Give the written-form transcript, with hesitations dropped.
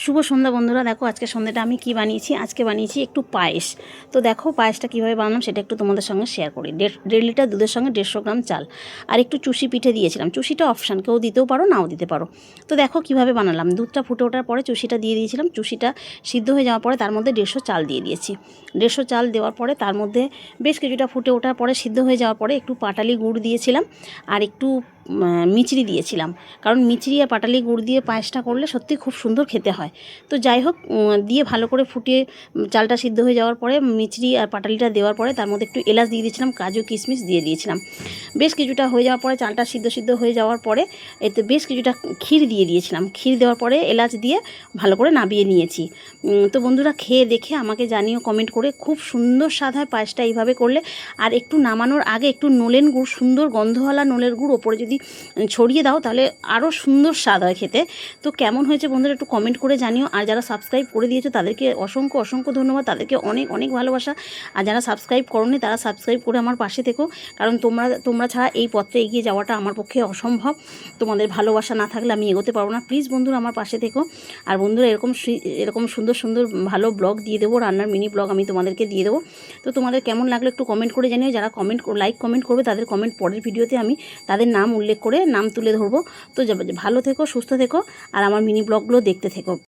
শুভ সন্ধ্যা বন্ধুরা। দেখো আজকে সন্ধ্যাটা আমি কি বানিয়েছি। আজকে বানিয়েছি একটু পায়েস। তো দেখো পায়েসটা কীভাবে বানালাম সেটা একটু তোমাদের সঙ্গে শেয়ার করি। 1.5 লিটার দুধের সঙ্গে 150 গ্রাম চাল আর একটু চুষি পিঠে দিয়েছিলাম। চুষিটা অপশান, কেউ দিতেও পারো নাও দিতে পারো। তো দেখো কীভাবে বানালাম। দুধটা ফুটে ওঠার পরে চুষিটা দিয়ে দিয়েছিলাম। চুষিটা সিদ্ধ হয়ে যাওয়ার পরে তার মধ্যে 150 চাল দিয়ে দিয়েছি। 150 চাল দেওয়ার পরে তার মধ্যে বেশ কিছুটা ফুটে ওঠার পরে সিদ্ধ হয়ে যাওয়ার পরে একটু পাটালি গুড় দিয়েছিলাম আর একটু মিচড়ি দিয়েছিলাম। কারণ মিচড়ি আর পাটালি গুড় দিয়ে পায়েসটা করলে সত্যি খুব সুন্দর খেতে হয়। তো যাই হোক, দিয়ে ভালো করে ফুটিয়ে চালটা সিদ্ধ হয়ে যাওয়ার পরে মিচড়ি আর পাটালিটা দেওয়ার পরে তার মধ্যে একটু এলাচ দিয়ে দিয়েছিলাম, কাজু কিশমিশ দিয়ে দিয়েছিলাম। বেশ কিছুটা হয়ে যাওয়ার পরে চালটা সিদ্ধ হয়ে যাওয়ার পরে এতে বেশ কিছুটা ক্ষীর দিয়ে দিয়েছিলাম। ক্ষীর দেওয়ার পরে এলাচ দিয়ে ভালো করে নাবিয়ে নিয়েছি। তো বন্ধুরা খেয়ে দেখে আমাকে জানিও কমেন্ট করে। খুব সুন্দর স্বাদ হয় পায়েসটা এইভাবে করলে। আর একটু নামানোর আগে একটু নলেন গুড়, সুন্দর গন্ধওয়ালা নলের গুড় ওপরে যদি ছড়িয়ে দাও তাহলে আরও সুন্দর স্বাদ হয় খেতে। তো কেমন হয়েছে বন্ধুরা একটু কমেন্ট করে জানিও। আর যারা সাবস্ক্রাইব করে দিয়েছো তাদেরকে অসংখ্য ধন্যবাদ, তাদেরকে অনেক ভালোবাসা। আর যারা সাবস্ক্রাইব করোনি তারা সাবস্ক্রাইব করে আমার পাশে থেকো, কারণ তোমরা ছাড়া এই পথে এগিয়ে যাওয়াটা আমার পক্ষে অসম্ভব। তোমাদের ভালোবাসা না থাকলে আমি এগোতে পারবো না। প্লিজ বন্ধুরা আমার পাশে থেকো। আর বন্ধুরা এরকম সুন্দর ভালো ব্লগ দিয়ে দেবো, রান্নার মিনি ব্লগ আমি তোমাদেরকে দিয়ে দেবো। তো তোমাদের কেমন লাগলো একটু কমেন্ট করে জানিও। যারা লাইক কমেন্ট করবে তাদের কমেন্ট পরের ভিডিওতে আমি তাদের নাম উল্লেখ করে নাম তুলে ধরবো। তো ভালো থেকো, সুস্থ থেকো আর আমার মিনি ব্লগগুলো দেখতে থেকো।